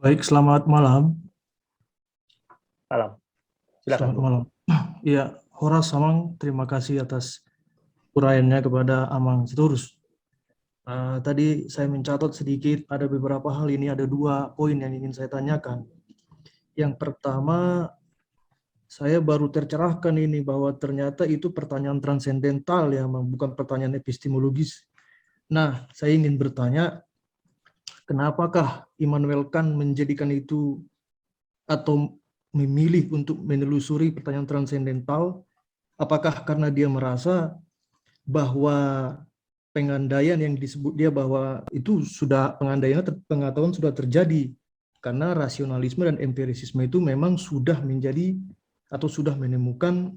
Baik, selamat malam. Malam. Silakan, Selamat Bu. malam. Ya, Horas Samang, terima kasih atas uraiannya kepada Amang Sitorus. Tadi saya mencatat sedikit, ada beberapa hal ini, ada 2 poin yang ingin saya tanyakan. Yang pertama, saya baru tercerahkan ini bahwa ternyata itu pertanyaan transendental ya, Amang, bukan pertanyaan epistemologis. Nah, saya ingin bertanya, kenapakah Immanuel Kant menjadikan itu atau memilih untuk menelusuri pertanyaan transendental? Apakah karena dia merasa bahwa pengandaian yang disebut dia bahwa itu sudah pengetahuan sudah terjadi karena rasionalisme dan empirisisme itu memang sudah menjadi atau sudah menemukan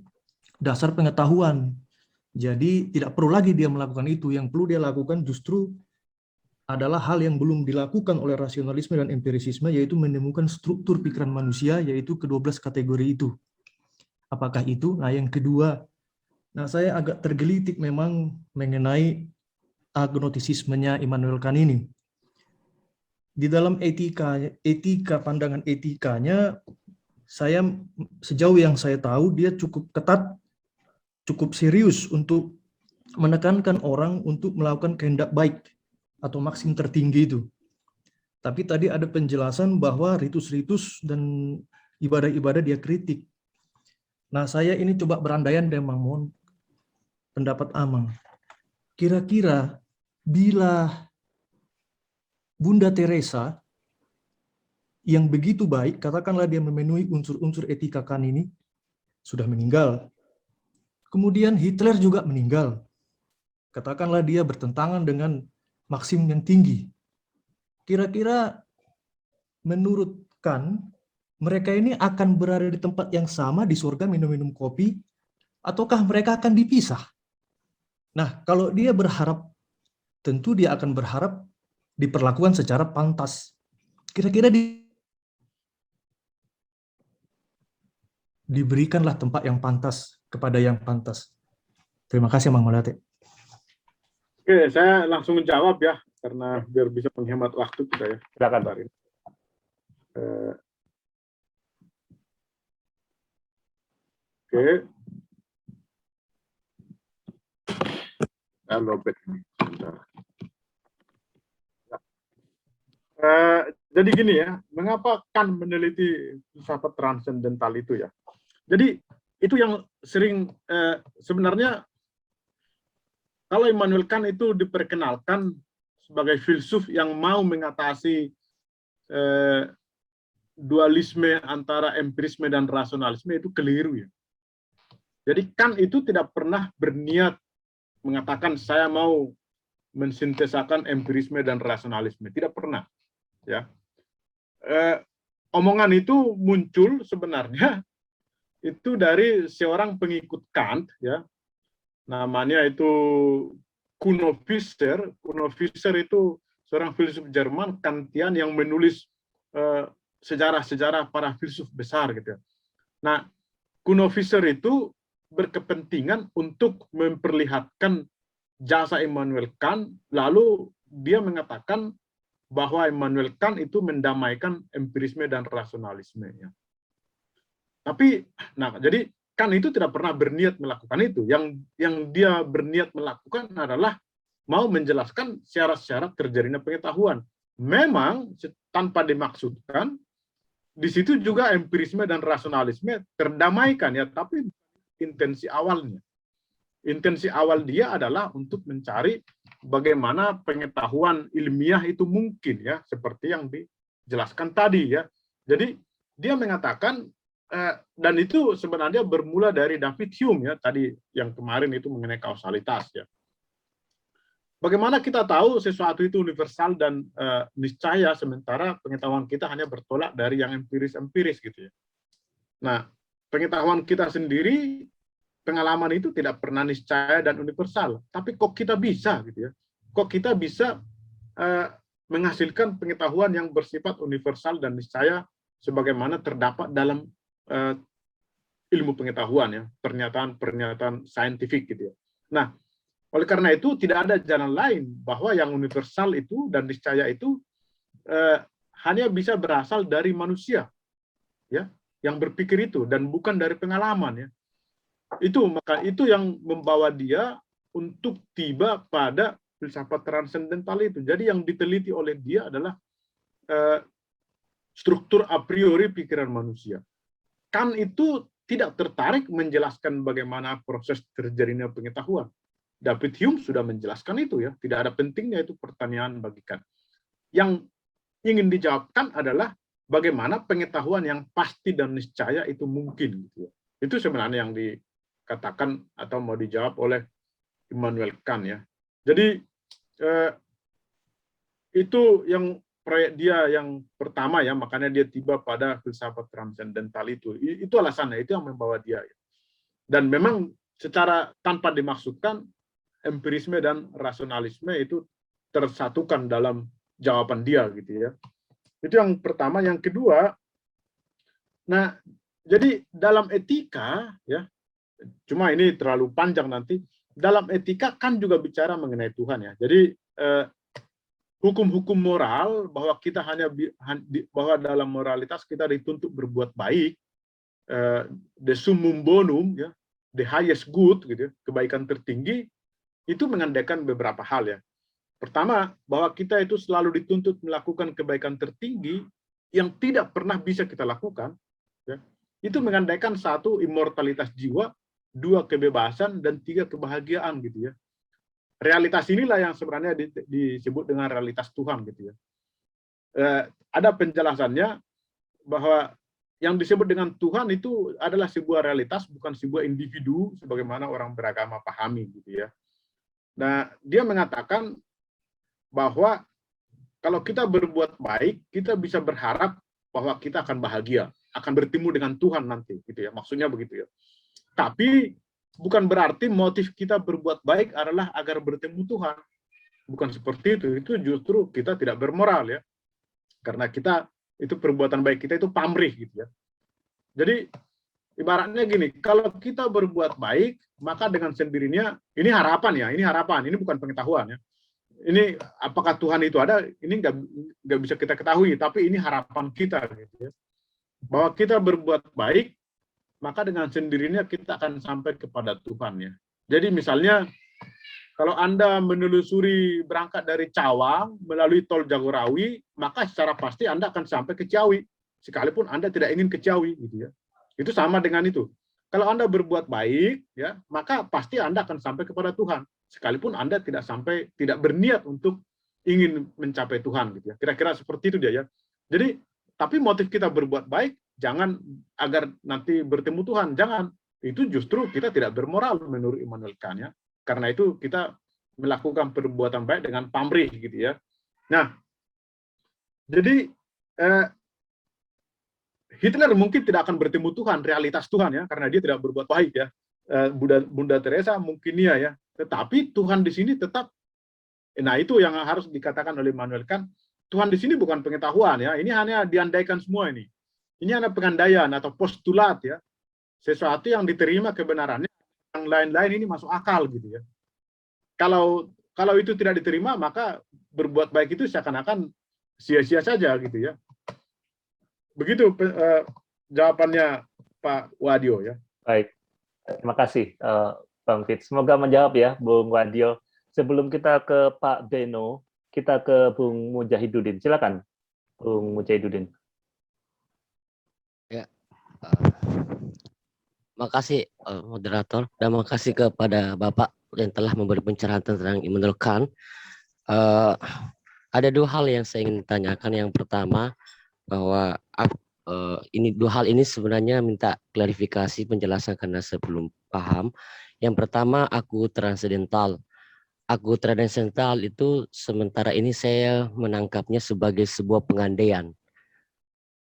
dasar pengetahuan. Jadi tidak perlu lagi dia melakukan itu, yang perlu dia lakukan justru adalah hal yang belum dilakukan oleh rasionalisme dan empirisisme, yaitu menemukan struktur pikiran manusia, yaitu ke-12 kategori itu. Apakah itu? Nah, yang kedua, saya agak tergelitik memang mengenai agnostisismenya Immanuel Kant ini. Di dalam pandangan etikanya, saya sejauh yang saya tahu dia cukup ketat, cukup serius untuk menekankan orang untuk melakukan kehendak baik atau maksim tertinggi itu. Tapi tadi ada penjelasan bahwa ritus-ritus dan ibadah-ibadah dia kritik. Nah, saya ini coba berandaian deh, mohon pendapat Amang. Kira-kira bila Bunda Teresa yang begitu baik, katakanlah dia memenuhi unsur-unsur etika Kant ini, sudah meninggal. Kemudian Hitler juga meninggal. Katakanlah dia bertentangan dengan maksim yang tinggi. Kira-kira menurut Kant, mereka ini akan berada di tempat yang sama di surga minum-minum kopi, ataukah mereka akan dipisah? Nah, kalau dia berharap, tentu dia akan berharap diperlakukan secara pantas. Kira-kira diberikanlah tempat yang pantas kepada yang pantas. Terima kasih, Mang Malate. Oke, saya langsung menjawab ya, karena biar bisa menghemat waktu kita ya. Silakan, Pak. Oke. Halo, Bet. Jadi gini ya, mengapa Kant meneliti filsafat transendental itu ya? Jadi itu yang sering sebenarnya kalau Immanuel Kant itu diperkenalkan sebagai filsuf yang mau mengatasi dualisme antara empirisme dan rasionalisme itu keliru ya. Jadi Kant itu tidak pernah berniat mengatakan saya mau mensintesakan empirisme dan rasionalisme, tidak pernah ya. Omongan itu muncul sebenarnya itu dari seorang pengikut Kant ya, namanya itu Kuno Fischer. Kuno Fischer itu seorang filsuf Jerman Kantian yang menulis sejarah-sejarah para filsuf besar gitu ya. Nah, Kuno Fischer itu berkepentingan untuk memperlihatkan jasa Immanuel Kant, lalu dia mengatakan bahwa Immanuel Kant itu mendamaikan empirisme dan rasionalisme. Ya. Tapi, nah, jadi Kant itu tidak pernah berniat melakukan itu. Yang dia berniat melakukan adalah mau menjelaskan syarat-syarat terjadinya pengetahuan. Memang tanpa dimaksudkan, di situ juga empirisme dan rasionalisme terdamaikan ya, tapi intensi awalnya. Intensi awal dia adalah untuk mencari bagaimana pengetahuan ilmiah itu mungkin ya, seperti yang dijelaskan tadi ya. Jadi dia mengatakan dan itu sebenarnya bermula dari David Hume ya, tadi yang kemarin itu mengenai kausalitas ya. Bagaimana kita tahu sesuatu itu universal dan niscaya sementara pengetahuan kita hanya bertolak dari yang empiris-empiris gitu ya. Nah, pengetahuan kita sendiri, pengalaman itu tidak pernah niscaya dan universal, tapi kok kita bisa gitu ya, kok kita bisa menghasilkan pengetahuan yang bersifat universal dan niscaya sebagaimana terdapat dalam ilmu pengetahuan ya, pernyataan-pernyataan saintifik gitu ya. Nah, oleh karena itu tidak ada jalan lain bahwa yang universal itu dan niscaya itu hanya bisa berasal dari manusia, ya, yang berpikir itu dan bukan dari pengalaman, ya. Itu yang membawa dia untuk tiba pada filsafat transendental itu. Jadi yang diteliti oleh dia adalah struktur a priori pikiran manusia. Kant itu tidak tertarik menjelaskan bagaimana proses terjadinya pengetahuan. David Hume sudah menjelaskan itu, ya. Tidak ada pentingnya itu pertanyaan bagi Kant. Yang ingin dijawabkan adalah bagaimana pengetahuan yang pasti dan niscaya itu mungkin, gitu, ya. Itu sebenarnya yang dikatakan atau mau dijawab oleh Immanuel Kant, ya. Jadi itu yang proyek dia yang pertama, ya, makanya dia tiba pada filsafat transendental itu. Itu alasannya, itu yang membawa dia. Ya. Dan memang secara tanpa dimaksudkan empirisme dan rasionalisme itu tersatukan dalam jawaban dia, gitu, ya. Itu yang pertama. Yang kedua, nah, jadi dalam etika, ya, cuma ini terlalu panjang nanti. Dalam etika kan juga bicara mengenai Tuhan, ya. Jadi hukum-hukum moral bahwa kita bahwa dalam moralitas kita dituntut berbuat baik, the summum bonum, ya, the highest good, gitu, kebaikan tertinggi, itu mengandaikan beberapa hal, ya. Pertama, bahwa kita itu selalu dituntut melakukan kebaikan tertinggi yang tidak pernah bisa kita lakukan, ya. Itu mengandaikan satu, immortalitas jiwa, dua, kebebasan, dan tiga, kebahagiaan, gitu, ya. Realitas inilah yang sebenarnya disebut dengan realitas Tuhan, gitu, ya. Ada penjelasannya bahwa yang disebut dengan Tuhan itu adalah sebuah realitas, bukan sebuah individu sebagaimana orang beragama pahami, gitu, ya. Nah, dia mengatakan bahwa kalau kita berbuat baik, kita bisa berharap bahwa kita akan bahagia, akan bertemu dengan Tuhan nanti, gitu, ya. Maksudnya begitu, ya. Tapi bukan berarti motif kita berbuat baik adalah agar bertemu Tuhan. Bukan seperti itu. Itu justru kita tidak bermoral, ya. Karena kita itu perbuatan baik kita itu pamrih, gitu, ya. Jadi ibaratnya gini, kalau kita berbuat baik, maka dengan sendirinya ini harapan, ya. Ini harapan, ini bukan pengetahuan, ya. Ini apakah Tuhan itu ada? Ini nggak bisa kita ketahui, tapi ini harapan kita, gitu, ya. Bahwa kita berbuat baik, maka dengan sendirinya kita akan sampai kepada Tuhan, ya. Jadi misalnya kalau Anda menelusuri berangkat dari Cawang melalui tol Jagorawi, maka secara pasti Anda akan sampai ke Ciawi, sekalipun Anda tidak ingin ke Ciawi, gitu, ya. Itu sama dengan itu. Kalau Anda berbuat baik, ya, maka pasti Anda akan sampai kepada Tuhan, sekalipun Anda tidak berniat untuk ingin mencapai Tuhan, gitu, ya. Kira-kira seperti itu dia, ya. Jadi tapi motif kita berbuat baik jangan agar nanti bertemu Tuhan, jangan. Itu justru kita tidak bermoral menurut Immanuel Kant, ya. Karena itu kita melakukan perbuatan baik dengan pamrih, gitu, ya. Nah, jadi Hitler mungkin tidak akan bertemu Tuhan, realitas Tuhan, ya, karena dia tidak berbuat baik, ya. Bunda Teresa mungkin ya. Tetapi Tuhan di sini tetap. Nah, itu yang harus dikatakan oleh Immanuel Kant. Tuhan di sini bukan pengetahuan, ya. Ini hanya diandaikan semua ini. Ini hanya pengandaian atau postulat, ya. Sesuatu yang diterima kebenarannya, yang lain-lain ini masuk akal, gitu, ya. Kalau itu tidak diterima, maka berbuat baik itu seakan-akan sia-sia saja, gitu, ya. Begitu jawabannya Pak Wadio, ya. Baik, terima kasih Bang Fit. Semoga menjawab, ya, Bung Wadio. Sebelum kita ke Pak Beno, kita ke Bung Mujahidudin. Silakan, Bung Mujahidudin. Ya, makasih moderator, dan makasih kepada Bapak yang telah memberi pencerahan tentang Immanuel Kant. Ada dua hal yang saya ingin tanyakan. Yang pertama, bahwa ini dua hal ini sebenarnya minta klarifikasi penjelasan karena sebelum paham. Yang pertama, aku transendental. Aku transendental itu sementara ini saya menangkapnya sebagai sebuah pengandaian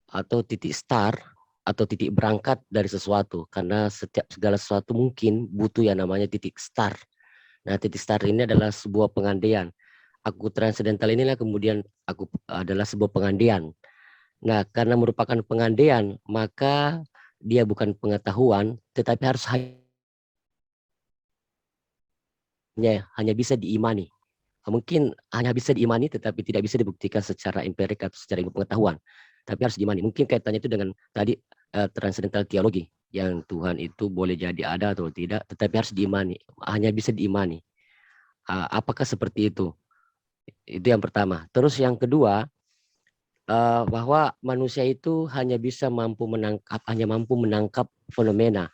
atau titik start atau titik berangkat dari sesuatu, karena segala sesuatu mungkin butuh yang namanya titik start. Nah, titik start ini adalah sebuah pengandaian. Aku transendental inilah kemudian aku adalah sebuah pengandaian. Nah, karena merupakan pengandaian, maka dia bukan pengetahuan, tetapi harus hanya bisa diimani. mungkin hanya bisa diimani tetapi tidak bisa dibuktikan secara empirik atau secara ilmu pengetahuan, tapi harus diimani. Mungkin kaitannya itu dengan tadi transcendental teologi, yang Tuhan itu boleh jadi ada atau tidak, tetapi harus diimani, hanya bisa diimani. Apakah seperti itu? Itu yang pertama. Terus yang kedua, bahwa manusia itu hanya mampu menangkap fenomena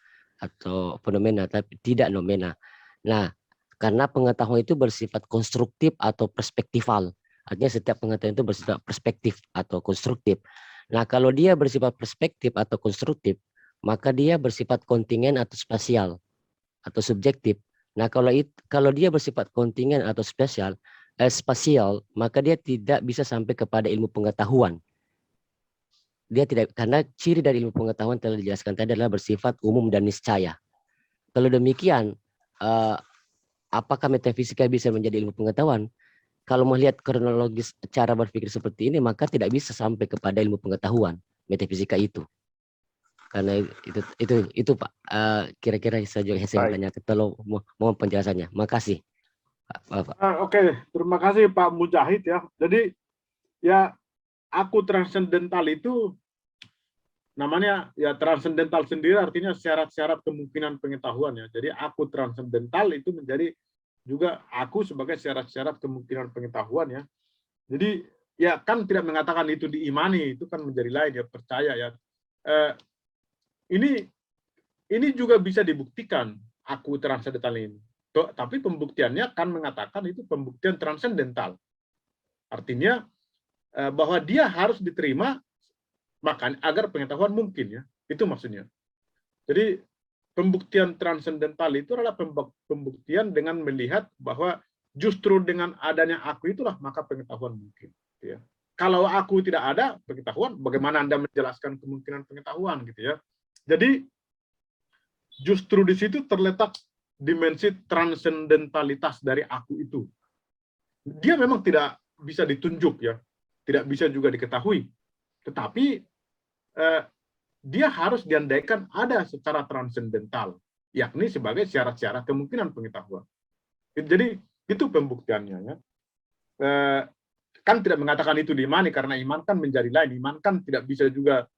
tapi tidak nomena. Nah, karena pengetahuan itu bersifat konstruktif atau perspektifal. Artinya setiap pengetahuan itu bersifat perspektif atau konstruktif. Nah, kalau dia bersifat perspektif atau konstruktif, maka dia bersifat kontingen atau spasial atau subjektif. Nah, kalau dia bersifat kontingen atau spasial, maka dia tidak bisa sampai kepada ilmu pengetahuan. Dia tidak, karena ciri dari ilmu pengetahuan telah dijelaskan tadi adalah bersifat umum dan niscaya. Kalau demikian, apakah metafisika bisa menjadi ilmu pengetahuan? Kalau melihat kronologis cara berpikir seperti ini, maka tidak bisa sampai kepada ilmu pengetahuan metafisika itu. Karena itu Pak, kira-kira saya tanya, kalau mau penjelasannya. Makasih. Oke, terima kasih Pak Mujahid ya. Jadi ya, aku transendental itu namanya ya transendental sendiri, artinya syarat-syarat kemungkinan pengetahuan ya. Jadi aku transendental itu menjadi juga aku sebagai syarat-syarat kemungkinan pengetahuan ya. Jadi ya kan tidak mengatakan itu diimani, itu kan menjadi lain ya, percaya ya. Ini juga bisa dibuktikan aku transendental ini. Tapi pembuktiannya kan mengatakan itu pembuktian transendental. Artinya bahwa dia harus diterima makanya agar pengetahuan mungkin ya. Itu maksudnya. Jadi pembuktian transendental itu adalah pembuktian dengan melihat bahwa justru dengan adanya aku itulah maka pengetahuan mungkin ya. Kalau aku tidak ada pengetahuan, bagaimana Anda menjelaskan kemungkinan pengetahuan gitu ya. Jadi justru di situ terletak dimensi transendentalitas dari aku itu. Dia memang tidak bisa ditunjuk ya, tidak bisa juga diketahui, tetapi dia harus diandaikan ada secara transendental, yakni sebagai syarat-syarat kemungkinan pengetahuan. Jadi itu pembuktiannya ya. Kan tidak mengatakan itu diimani, karena iman kan menjadi lain. Iman kan tidak bisa juga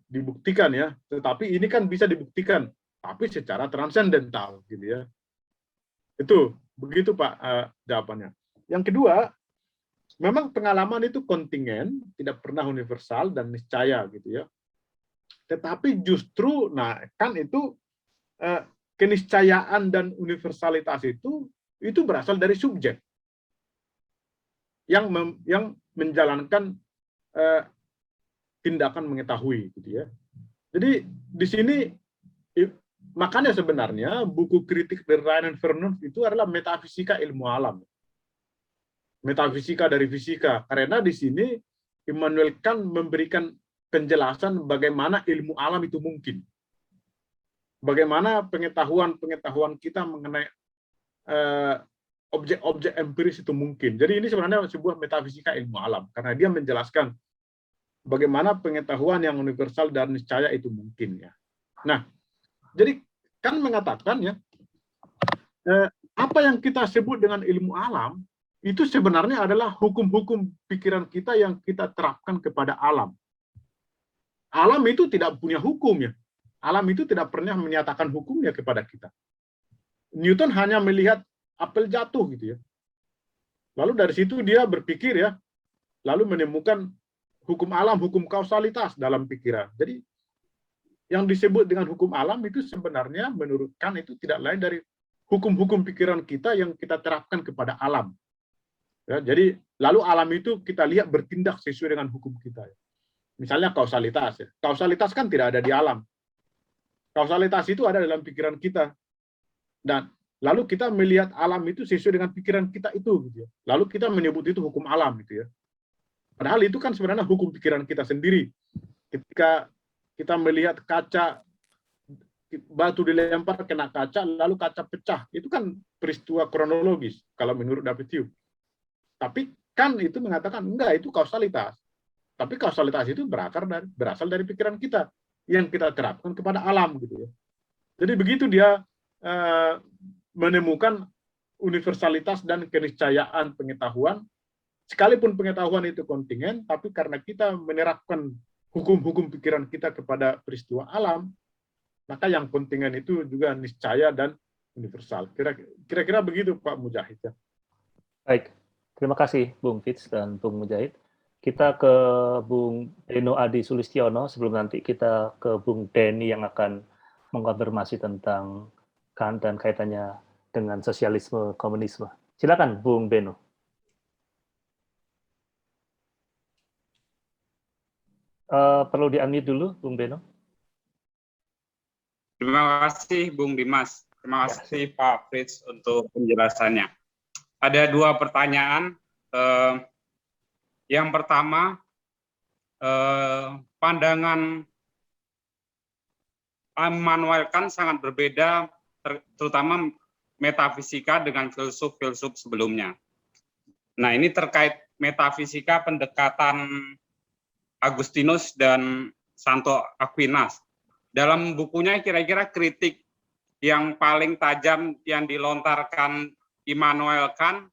dibuktikan ya, tetapi ini kan bisa dibuktikan, tapi secara transendental gitu ya. Itu begitu Pak jawabannya. Yang kedua, memang pengalaman itu kontingen, tidak pernah universal dan niscaya gitu ya. Tetapi justru, nah kan itu keniscayaan dan universalitas itu berasal dari subjek yang menjalankan tindakan mengetahui gitu ya. Jadi di sini makanya sebenarnya buku kritik dari Renan Vernon itu adalah metafisika ilmu alam. Metafisika dari fisika, karena di sini Immanuel Kant memberikan penjelasan bagaimana ilmu alam itu mungkin. Bagaimana pengetahuan kita mengenai objek-objek empiris itu mungkin. Jadi ini sebenarnya sebuah metafisika ilmu alam, karena dia menjelaskan bagaimana pengetahuan yang universal dan niscaya itu mungkin ya. Nah, jadi kan mengatakan ya, apa yang kita sebut dengan ilmu alam itu sebenarnya adalah hukum-hukum pikiran kita yang kita terapkan kepada alam. Alam itu tidak punya hukum ya. Alam itu tidak pernah menyatakan hukumnya kepada kita. Newton hanya melihat apel jatuh gitu ya. Lalu dari situ dia berpikir ya, lalu menemukan hukum alam, hukum kausalitas dalam pikiran. Jadi yang disebut dengan hukum alam itu sebenarnya menurut Kant itu tidak lain dari hukum-hukum pikiran kita yang kita terapkan kepada alam. Ya, jadi lalu alam itu kita lihat bertindak sesuai dengan hukum kita. Misalnya kausalitas. Ya. Kausalitas kan tidak ada di alam. Kausalitas itu ada dalam pikiran kita. Dan lalu kita melihat alam itu sesuai dengan pikiran kita itu. Gitu ya. Lalu kita menyebut itu hukum alam. Gitu ya. Padahal itu kan sebenarnya hukum pikiran kita sendiri. Ketika kita melihat kaca, batu dilempar kena kaca, lalu kaca pecah. Itu kan peristiwa kronologis, kalau menurut David Hume. Tapi kan itu mengatakan, enggak, itu kausalitas. Tapi kausalitas itu berasal dari pikiran kita, yang kita terapkan kepada alam. Gitu ya. Jadi begitu dia menemukan universalitas dan keniscayaan pengetahuan, sekalipun pengetahuan itu kontingen, tapi karena kita menerapkan hukum-hukum pikiran kita kepada peristiwa alam, maka yang kontingen itu juga niscaya dan universal. Kira-kira begitu Pak Mujahid. Ya. Baik, terima kasih Bung Fitz dan Bung Mujahid. Kita ke Bung Deno Adi Sulistiono sebelum nanti kita ke Bung Denny yang akan mengkonfirmasi tentang Kant dan kaitannya dengan sosialisme komunisme. Silakan Bung Beno. Perlu di-unmute dulu Bung Beno. Terima kasih Bung Dimas. Terima kasih Pak Fritz untuk penjelasannya. Ada dua pertanyaan. Yang pertama, pandangan Immanuel Kant sangat berbeda, terutama metafisika dengan filsuf-filsuf sebelumnya. Nah, ini terkait metafisika pendekatan Agustinus dan Santo Aquinas. Dalam bukunya kira-kira kritik yang paling tajam yang dilontarkan Immanuel Kant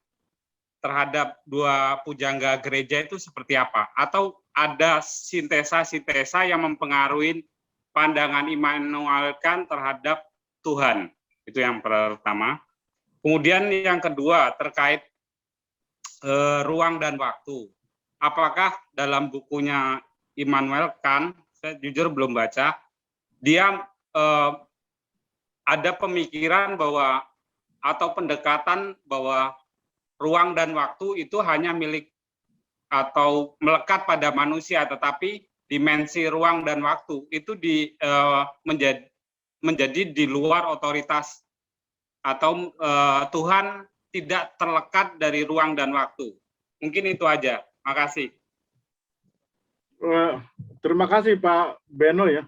terhadap dua pujangga gereja itu seperti apa? Atau ada sintesa-sintesa yang mempengaruhi pandangan Immanuel Kant terhadap Tuhan? Itu yang pertama. Kemudian yang kedua terkait ruang dan waktu. Apakah dalam bukunya Immanuel Kant, saya jujur belum baca, dia ada pemikiran bahwa atau pendekatan bahwa ruang dan waktu itu hanya milik atau melekat pada manusia, tetapi dimensi ruang dan waktu itu menjadi di luar otoritas atau Tuhan tidak terlekat dari ruang dan waktu. Mungkin itu aja. Makasih. Terima kasih Pak Beno ya.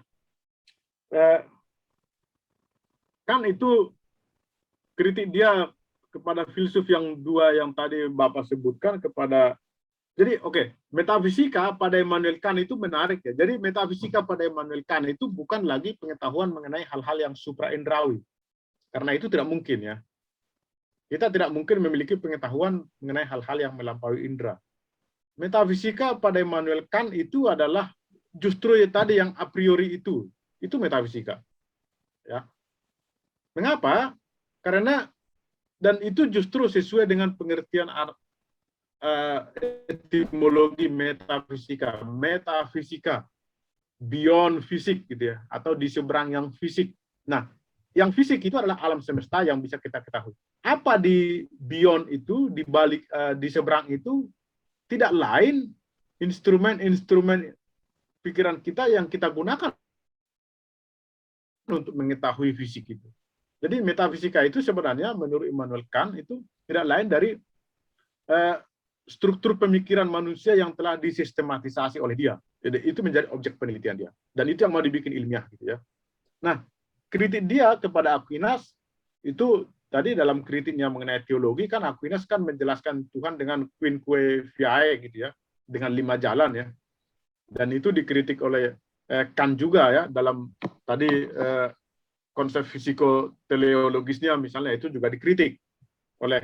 Kan itu kritik dia kepada filsuf yang dua yang tadi Bapak sebutkan kepada. Jadi metafisika pada Immanuel Kant itu menarik ya. Jadi metafisika pada Immanuel Kant itu bukan lagi pengetahuan mengenai hal-hal yang supraindrawi. Karena itu tidak mungkin ya. Kita tidak mungkin memiliki pengetahuan mengenai hal-hal yang melampaui indera. Metafisika pada Immanuel Kant itu adalah justru tadi yang a priori itu metafisika. Ya. Mengapa? Karena dan itu justru sesuai dengan pengertian etimologi metafisika. Metafisika beyond fisik gitu ya, atau di seberang yang fisik. Nah, yang fisik itu adalah alam semesta yang bisa kita ketahui. Apa di beyond itu, di balik di seberang itu tidak lain instrumen-instrumen pikiran kita yang kita gunakan untuk mengetahui fisik itu. Jadi metafisika itu sebenarnya menurut Immanuel Kant itu tidak lain dari struktur pemikiran manusia yang telah disistematisasi oleh dia. Jadi itu menjadi objek penelitian dia. Dan itu yang mau dibikin ilmiah gitu ya. Nah, kritik dia kepada Aquinas itu tadi dalam kritiknya mengenai teologi kan Aquinas kan menjelaskan Tuhan dengan quinque viae gitu ya, dengan 5 jalan ya. Dan itu dikritik oleh Kant juga ya dalam tadi konsep fisiko-teleologisnya misalnya itu juga dikritik oleh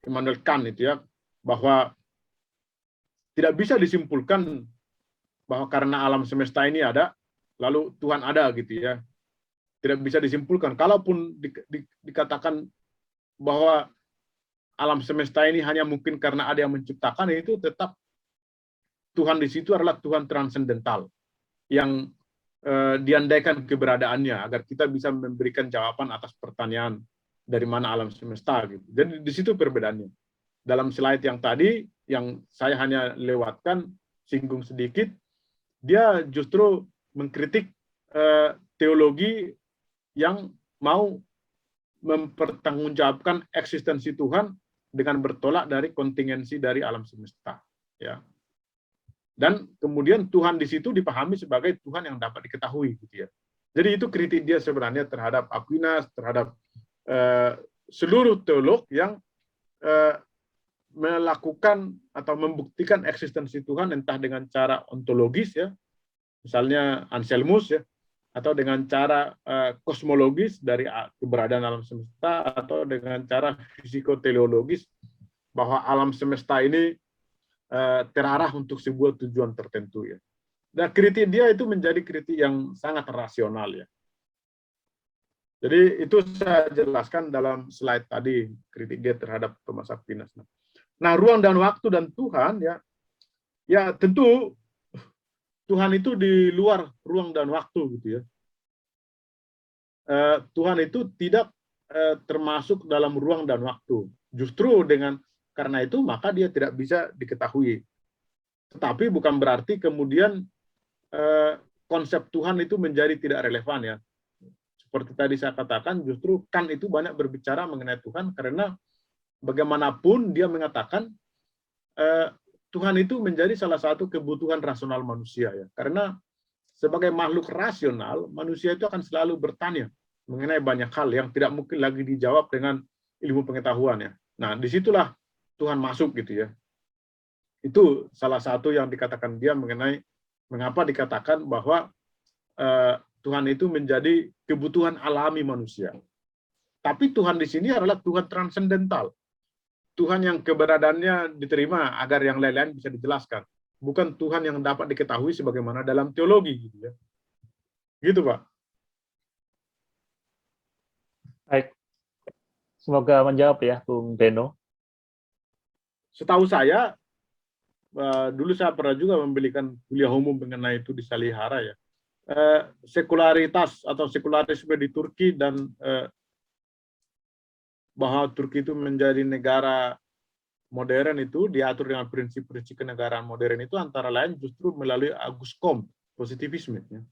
Immanuel Kant itu ya, bahwa tidak bisa disimpulkan bahwa karena alam semesta ini ada lalu Tuhan ada gitu ya. Tidak bisa disimpulkan. Kalaupun dikatakan bahwa alam semesta ini hanya mungkin karena ada yang menciptakan, itu tetap Tuhan di situ adalah Tuhan transendental yang diandaikan keberadaannya agar kita bisa memberikan jawaban atas pertanyaan dari mana alam semesta gitu. Jadi di situ perbedaannya. Dalam slide yang tadi yang saya hanya lewatkan singgung sedikit, dia justru mengkritik teologi yang mau mempertanggungjawabkan eksistensi Tuhan dengan bertolak dari kontingensi dari alam semesta, ya. Dan kemudian Tuhan di situ dipahami sebagai Tuhan yang dapat diketahui, gitu ya. Jadi itu kritik dia sebenarnya terhadap Aquinas, terhadap seluruh teolog yang melakukan atau membuktikan eksistensi Tuhan entah dengan cara ontologis, ya, misalnya Anselmus, ya, atau dengan cara kosmologis dari keberadaan alam semesta, atau dengan cara fisiko-teleologis bahwa alam semesta ini terarah untuk sebuah tujuan tertentu ya. Dan kritik dia itu menjadi kritik yang sangat rasional ya. Jadi itu saya jelaskan dalam slide tadi, kritik dia terhadap Thomas Aquinas. Nah, ruang dan waktu dan Tuhan ya tentu Tuhan itu di luar ruang dan waktu gitu ya. Tuhan itu tidak termasuk dalam ruang dan waktu. Justru karena itu maka dia tidak bisa diketahui. Tetapi bukan berarti kemudian konsep Tuhan itu menjadi tidak relevan ya. Seperti tadi saya katakan, justru Kant itu banyak berbicara mengenai Tuhan karena bagaimanapun dia mengatakan Tuhan itu menjadi salah satu kebutuhan rasional manusia ya. Karena sebagai makhluk rasional, manusia itu akan selalu bertanya mengenai banyak hal yang tidak mungkin lagi dijawab dengan ilmu pengetahuan ya. Nah, disitulah Tuhan masuk gitu ya. Itu salah satu yang dikatakan dia mengenai mengapa dikatakan bahwa Tuhan itu menjadi kebutuhan alami manusia. Tapi Tuhan di sini adalah Tuhan transendental. Tuhan yang keberadaannya diterima agar yang lain-lain bisa dijelaskan. Bukan Tuhan yang dapat diketahui sebagaimana dalam teologi gitu ya. Gitu, Pak. Baik. Semoga menjawab ya, Bung Beno. Setahu saya, dulu saya pernah juga memberikan kuliah umum mengenai itu di Salihara ya. Sekularitas atau sekularisme di Turki dan bahwa Turki itu menjadi negara modern itu diatur dengan prinsip-prinsip kenegaraan modern itu antara lain justru melalui Auguste Comte, positivisme. Ya.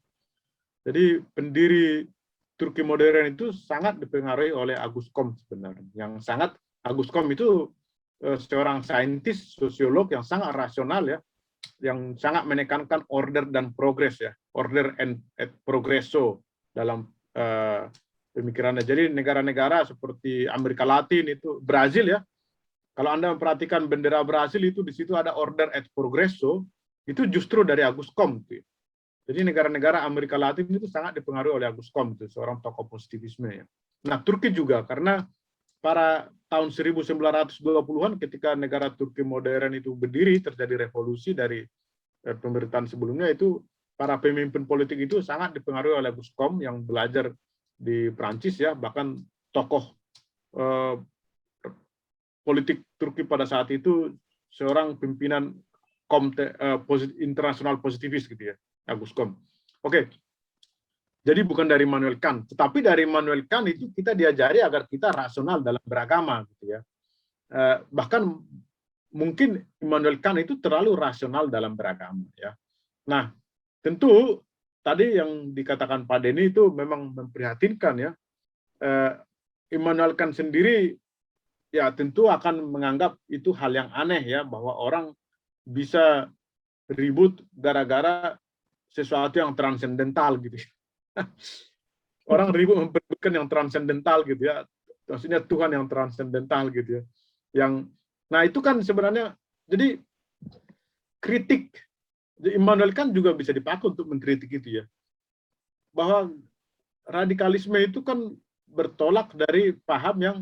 Jadi pendiri Turki modern itu sangat dipengaruhi oleh Auguste Comte sebenarnya. Yang sangat Auguste Comte itu seorang saintis, sosiolog yang sangat rasional ya, yang sangat menekankan order dan progress ya, order and progresso dalam pemikirannya. Jadi negara-negara seperti Amerika Latin itu, Brazil ya, kalau Anda memperhatikan bendera Brazil itu di situ ada order et progresso, itu justru dari Auguste Comte. Jadi negara-negara Amerika Latin itu sangat dipengaruhi oleh Auguste Comte, seorang tokoh positivisme ya. Nah, Turki juga karena pada tahun 1920-an ketika negara Turki modern itu berdiri, terjadi revolusi dari pemerintahan sebelumnya itu para pemimpin politik itu sangat dipengaruhi oleh Auguste Comte yang belajar di Prancis ya, bahkan tokoh politik Turki pada saat itu seorang pimpinan internasional positivis gitu ya, Auguste Comte. Oke. Jadi bukan dari Immanuel Kant, tetapi dari Immanuel Kant itu kita diajari agar kita rasional dalam beragama gitu ya. Bahkan mungkin Immanuel Kant itu terlalu rasional dalam beragama ya. Nah, tentu tadi yang dikatakan Pak Denny itu memang memprihatinkan ya. Immanuel Kant sendiri ya tentu akan menganggap itu hal yang aneh ya, bahwa orang bisa ribut gara-gara sesuatu yang transendental gitu. Orang ribut memperebutkan yang transendental gitu ya, maksudnya Tuhan yang transendental gitu ya. Nah itu kan sebenarnya jadi kritik Immanuel Kant juga bisa dipakai untuk mengkritik itu ya, bahwa radikalisme itu kan bertolak dari paham yang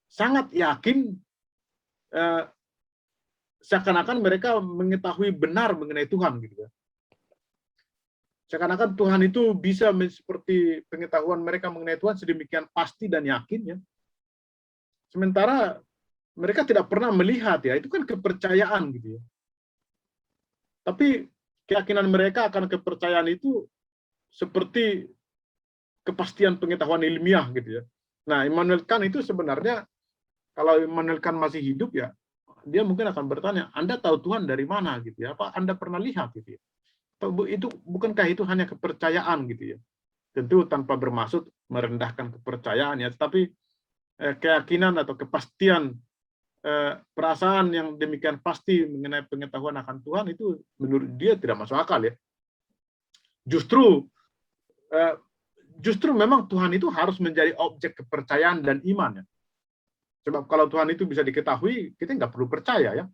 sangat yakin seakan-akan mereka mengetahui benar mengenai Tuhan gitu ya. Seakan-akan Tuhan itu bisa seperti pengetahuan mereka mengenai Tuhan sedemikian pasti dan yakin ya. Sementara mereka tidak pernah melihat ya, itu kan kepercayaan gitu ya. Tapi keyakinan mereka akan kepercayaan itu seperti kepastian pengetahuan ilmiah gitu ya. Nah, Immanuel Kant itu sebenarnya kalau Immanuel Kant masih hidup ya, dia mungkin akan bertanya, Anda tahu Tuhan dari mana gitu ya? Apa Anda pernah lihat gitu ya? Itu bukankah itu hanya kepercayaan gitu ya? Tentu tanpa bermaksud merendahkan kepercayaan ya, tetapi keyakinan atau kepastian perasaan yang demikian pasti mengenai pengetahuan akan Tuhan itu menurut dia tidak masuk akal ya. Justru memang Tuhan itu harus menjadi objek kepercayaan dan iman ya. Sebab kalau Tuhan itu bisa diketahui, kita nggak perlu percaya ya.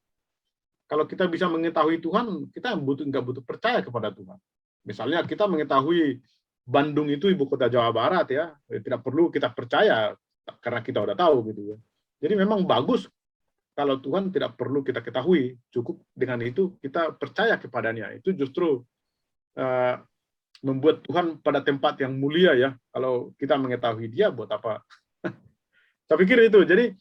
Kalau kita bisa mengetahui Tuhan, kita nggak butuh percaya kepada Tuhan. Misalnya kita mengetahui Bandung itu ibu kota Jawa Barat ya, tidak perlu kita percaya karena kita udah tahu gitu ya. Jadi memang bagus kalau Tuhan tidak perlu kita ketahui, cukup dengan itu kita percaya kepadanya. Itu justru membuat Tuhan pada tempat yang mulia ya. Kalau kita mengetahui Dia buat apa? Saya pikir itu. Jadi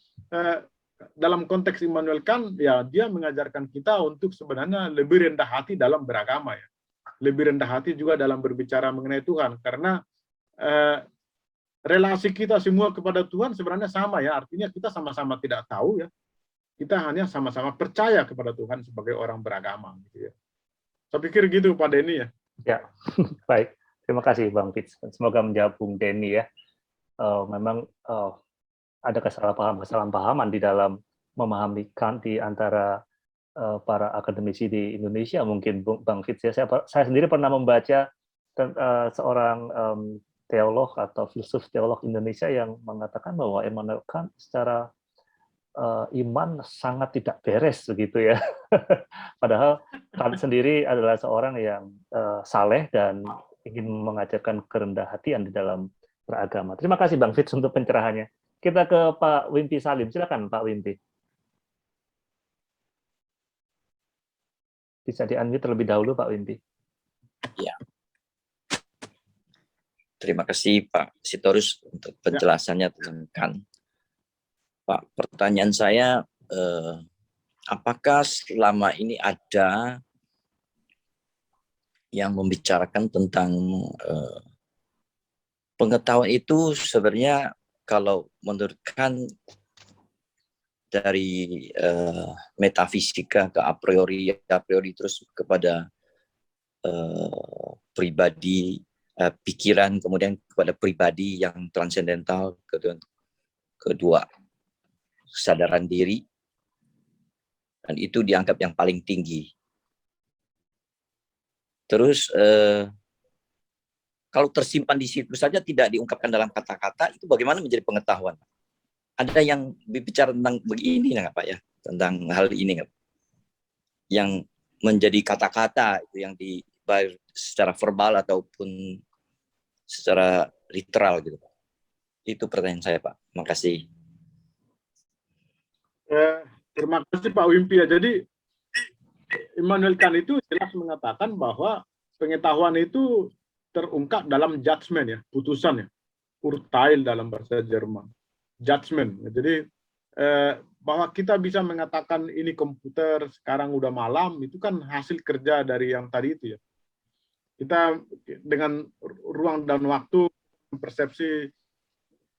dalam konteks Immanuel Kant ya, dia mengajarkan kita untuk sebenarnya lebih rendah hati dalam beragama ya. Lebih rendah hati juga dalam berbicara mengenai Tuhan, karena relasi kita semua kepada Tuhan sebenarnya sama ya, artinya kita sama-sama tidak tahu ya, kita hanya sama-sama percaya kepada Tuhan sebagai orang beragama gitu ya. Saya pikir gitu Pak Denny ya. Ya, baik. Terima kasih Bang Fitz. Semoga menjawab Bung Denny ya. Memang ada kesalahpahaman di dalam memahami Kant di antara para akademisi di Indonesia, mungkin Bang Fitz ya. Saya sendiri pernah membaca seorang teolog atau filsuf teolog Indonesia yang mengatakan bahwa Immanuel Kant secara iman sangat tidak beres begitu ya. Padahal Kant sendiri adalah seorang yang saleh dan ingin mengajarkan kerendahan hatian di dalam beragama. Terima kasih Bang Fitz untuk pencerahannya. Kita ke Pak Wimpy Salim. Silakan Pak Wimpy. Bisa di-unmute terlebih dahulu Pak Wimpy. Ya. Terima kasih Pak Sitorus untuk penjelasannya tentang Kant. Pak, pertanyaan saya, apakah selama ini ada yang membicarakan tentang pengetahuan itu sebenarnya kalau menurut Kant dari metafisika ke a priori terus kepada pribadi, pikiran, kemudian kepada pribadi yang transendental, kedua kesadaran diri, dan itu dianggap yang paling tinggi. Terus kalau tersimpan di situ saja tidak diungkapkan dalam kata-kata, itu bagaimana menjadi pengetahuan? Ada yang bicara tentang begini nggak Pak ya, tentang hal ini nggak? Yang menjadi kata-kata itu yang baik secara verbal ataupun secara literal gitu. Itu pertanyaan saya Pak. Makasih. Terima kasih Pak Wimpy ya. Jadi Immanuel Kant itu jelas mengatakan bahwa pengetahuan itu terungkap dalam judgment ya, putusan ya, Urteil dalam bahasa Jerman, judgment. Jadi bahwa kita bisa mengatakan ini komputer sekarang udah malam, itu kan hasil kerja dari yang tadi itu ya. Kita dengan ruang dan waktu persepsi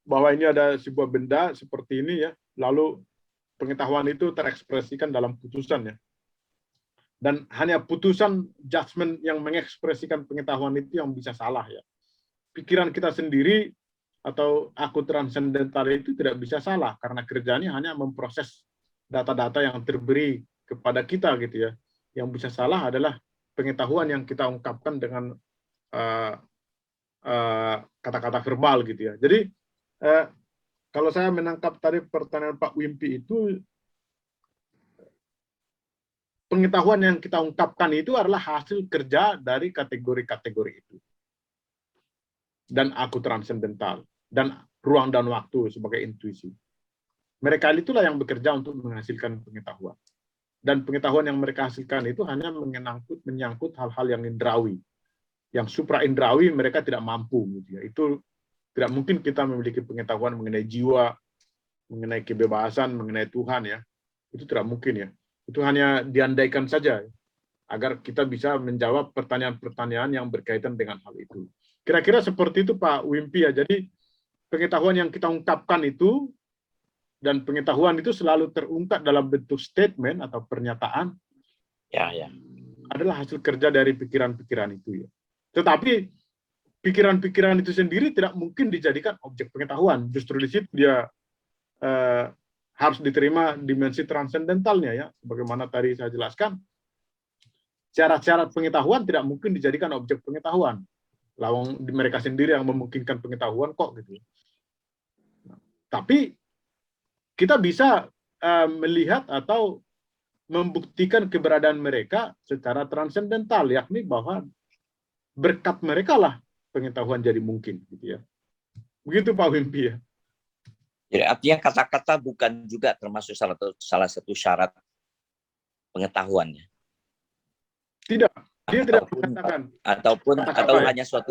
bahwa ini ada sebuah benda seperti ini ya, lalu pengetahuan itu terekspresikan dalam putusan ya. Dan hanya putusan judgment yang mengekspresikan pengetahuan itu yang bisa salah ya. Pikiran kita sendiri atau aku transendental itu tidak bisa salah karena kerjanya hanya memproses data-data yang terberi kepada kita gitu ya. Yang bisa salah adalah pengetahuan yang kita ungkapkan dengan kata-kata verbal gitu ya. Jadi kalau saya menangkap tadi pertanyaan Pak Wimpy itu, pengetahuan yang kita ungkapkan itu adalah hasil kerja dari kategori-kategori itu. Dan aku transendental. Dan ruang dan waktu sebagai intuisi. Mereka itulah yang bekerja untuk menghasilkan pengetahuan. Dan pengetahuan yang mereka hasilkan itu hanya menyangkut hal-hal yang indrawi. Yang supra-indrawi mereka tidak mampu. Gitu ya. Itu tidak mungkin kita memiliki pengetahuan mengenai jiwa, mengenai kebebasan, mengenai Tuhan ya. Itu tidak mungkin ya. Itu hanya diandaikan saja agar kita bisa menjawab pertanyaan-pertanyaan yang berkaitan dengan hal itu. Kira-kira seperti itu Pak Wimpy ya. Jadi pengetahuan yang kita ungkapkan itu dan pengetahuan itu selalu terungkap dalam bentuk statement atau pernyataan. Ya. Adalah hasil kerja dari pikiran-pikiran itu ya. Tetapi pikiran-pikiran itu sendiri tidak mungkin dijadikan objek pengetahuan. Justru di situ dia harus diterima dimensi transendentalnya ya, sebagaimana tadi saya jelaskan. Syarat-syarat pengetahuan tidak mungkin dijadikan objek pengetahuan. Lawang mereka sendiri yang memungkinkan pengetahuan kok gitu. Nah, tapi kita bisa melihat atau membuktikan keberadaan mereka secara transendental, yakni bahwa berkat mereka lah pengetahuan jadi mungkin, gitu ya. Begitu Pak Wimpi ya. Jadi artinya kata-kata bukan juga termasuk salah satu syarat pengetahuannya. Tidak, dia tidak Ataupun mengatakan. ataupun Kata-kata atau ya. hanya suatu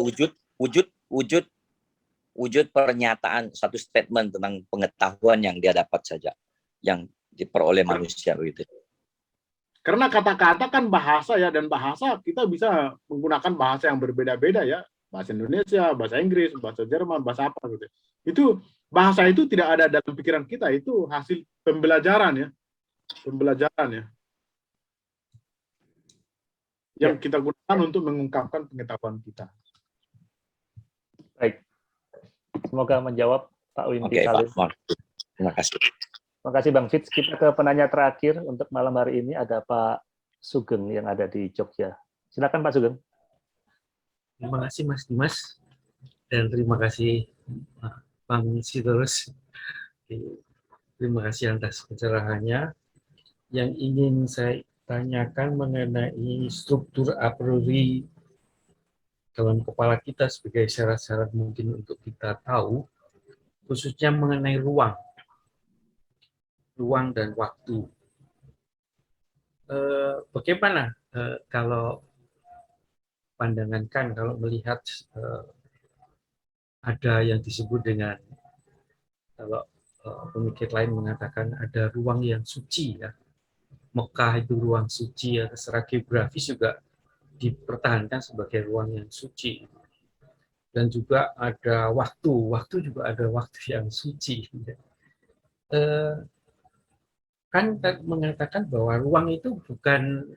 wujud pernyataan, satu statement tentang pengetahuan yang dia dapat saja, yang diperoleh manusia begitu. Karena kata-kata kan bahasa ya, dan bahasa kita bisa menggunakan bahasa yang berbeda-beda ya. Bahasa Indonesia, bahasa Inggris, bahasa Jerman, bahasa apa gitu. Itu bahasa itu tidak ada dalam pikiran kita, itu hasil pembelajaran ya. Pembelajaran ya. Yang kita gunakan untuk mengungkapkan pengetahuan kita. Baik. Semoga menjawab Pak Wimpi Oke, Salim. Pak. Terima kasih. Terima kasih Bang Fitz. Kita ke penanya terakhir untuk malam hari ini, ada Pak Sugeng yang ada di Jogja. Silakan Pak Sugeng. Terima kasih Mas Dimas, dan terima kasih Bang Sitorus. Terima kasih atas pencerahannya. Yang ingin saya tanyakan mengenai struktur a priori dalam kepala kita sebagai syarat-syarat mungkin untuk kita tahu, khususnya mengenai ruang dan waktu. Bagaimana kalau pandangan Kan kalau melihat ada yang disebut dengan, kalau pemikir lain mengatakan ada ruang yang suci ya. Mekah itu ruang suci ya, secara geografis juga dipertahankan sebagai ruang yang suci. Dan juga ada waktu juga ada waktu yang suci. Kan mengatakan bahwa ruang itu bukan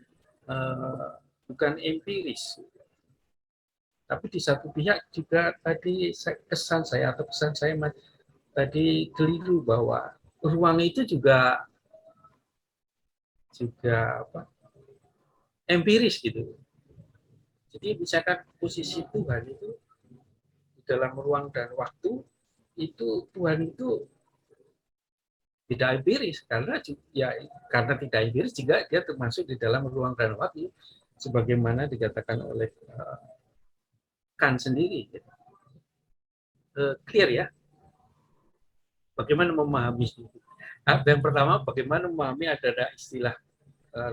empiris. Tapi di satu pihak juga tadi pesan saya tadi keliru bahwa ruang itu juga empiris gitu. Jadi misalkan posisi Tuhan itu di dalam ruang dan waktu itu, Tuhan itu tidak empiris karena tidak empiris juga dia termasuk di dalam ruang dan waktu sebagaimana dikatakan oleh Kan sendiri. Clear ya? Bagaimana memahami itu? Dan pertama, bagaimana memahami ada istilah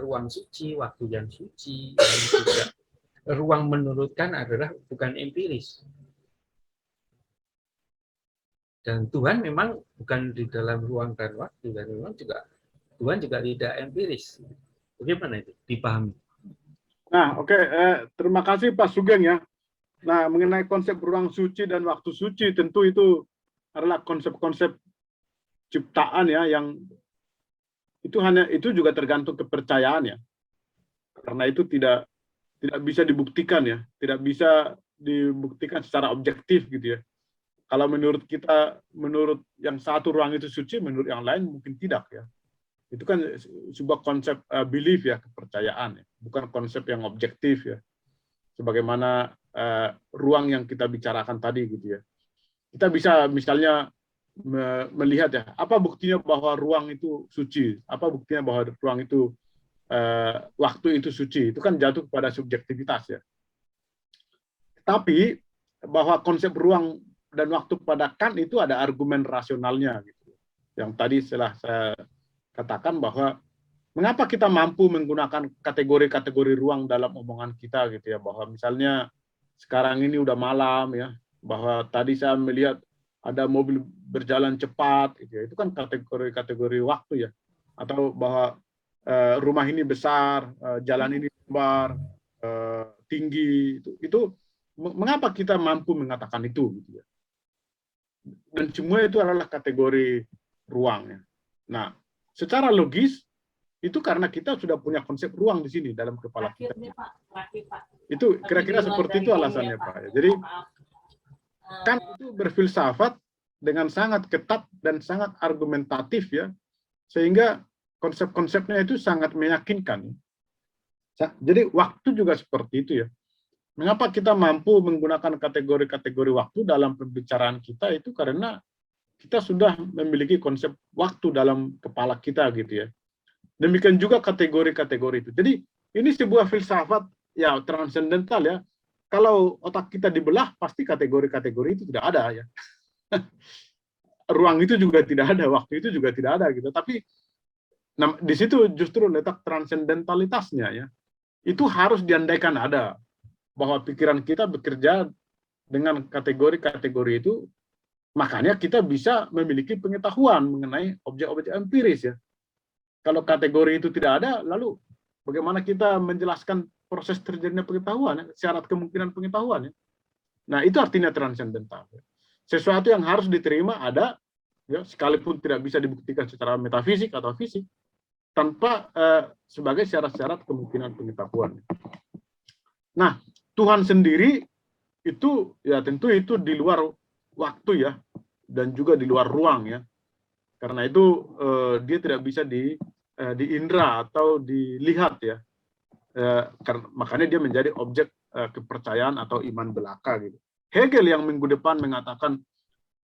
ruang suci, waktu yang suci, dan juga ruang menurut Kan adalah bukan empiris. Dan Tuhan memang bukan di dalam ruang dan waktu, dan memang juga Tuhan juga tidak empiris. Bagaimana itu dipahami? Nah, oke. Terima kasih Pak Sugeng ya. Nah, mengenai konsep ruang suci dan waktu suci, tentu itu adalah konsep-konsep ciptaan ya, yang itu juga tergantung kepercayaan ya. Karena itu tidak bisa dibuktikan ya, tidak bisa dibuktikan secara objektif gitu ya. Kalau menurut kita, menurut yang satu ruang itu suci, menurut yang lain mungkin tidak ya. Itu kan sebuah konsep belief ya, kepercayaan ya, bukan konsep yang objektif ya. Sebagaimana ruang yang kita bicarakan tadi gitu ya. Kita bisa misalnya melihat ya, apa buktinya bahwa ruang itu suci? Apa buktinya bahwa ruang itu waktu itu suci? Itu kan jatuh kepada subjektivitas ya. Tapi bahwa konsep ruang dan waktu pada Kant itu ada argumen rasionalnya gitu. Yang tadi setelah saya katakan bahwa mengapa kita mampu menggunakan kategori-kategori ruang dalam omongan kita gitu ya, bahwa misalnya sekarang ini udah malam ya, bahwa tadi saya melihat ada mobil berjalan cepat gitu ya, itu kan kategori-kategori waktu ya, atau bahwa rumah ini besar, jalan ini lebar, tinggi, itu mengapa kita mampu mengatakan itu gitu ya. Dan semua itu adalah kategori ruang ya. Nah, secara logis itu karena kita sudah punya konsep ruang di sini dalam kepala kita. Itu kira-kira seperti itu alasannya Pak. Jadi Kan itu berfilsafat dengan sangat ketat dan sangat argumentatif ya, sehingga konsep-konsepnya itu sangat meyakinkan. Jadi waktu juga seperti itu ya. Mengapa kita mampu menggunakan kategori-kategori waktu dalam pembicaraan kita, itu karena kita sudah memiliki konsep waktu dalam kepala kita gitu ya. Demikian juga kategori-kategori itu. Jadi ini sebuah filsafat ya transendental ya. kalau otak kita dibelah, pasti kategori-kategori itu tidak ada ya. Ruang itu juga tidak ada, waktu itu juga tidak ada gitu. Tapi di situ justru letak transendentalitasnya ya. Itu harus diandaikan ada, bahwa pikiran kita bekerja dengan kategori-kategori itu, makanya kita bisa memiliki pengetahuan mengenai objek-objek empiris ya. Kalau kategori itu tidak ada, lalu bagaimana kita menjelaskan proses terjadinya pengetahuan, syarat kemungkinan pengetahuan ya. Nah, itu artinya transendental. Sesuatu yang harus diterima ada, ya, sekalipun tidak bisa dibuktikan secara metafisik atau fisik, tanpa sebagai syarat-syarat kemungkinan pengetahuan. Nah, Tuhan sendiri itu ya tentu itu di luar waktu ya, dan juga di luar ruang ya. Karena itu dia tidak bisa diindra atau dilihat ya. Makanya dia menjadi objek kepercayaan atau iman belaka gitu. Hegel yang minggu depan mengatakan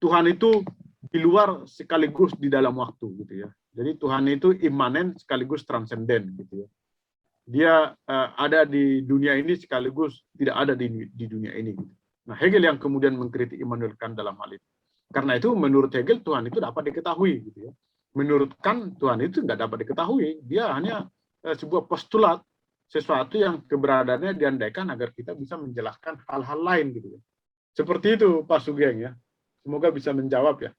Tuhan itu di luar sekaligus di dalam waktu gitu ya. Jadi Tuhan itu imanen sekaligus transenden gitu ya. Dia ada di dunia ini sekaligus tidak ada di dunia ini gitu. Nah, Hegel yang kemudian mengkritik Immanuel Kant dalam hal itu. Karena itu menurut Hegel Tuhan itu dapat diketahui gitu ya. Menurut Kant Tuhan itu nggak dapat diketahui. Dia hanya sebuah postulat, sesuatu yang keberadaannya diandaikan agar kita bisa menjelaskan hal-hal lain gitu ya. Seperti itu Pak Sugeng ya. Semoga bisa menjawab ya.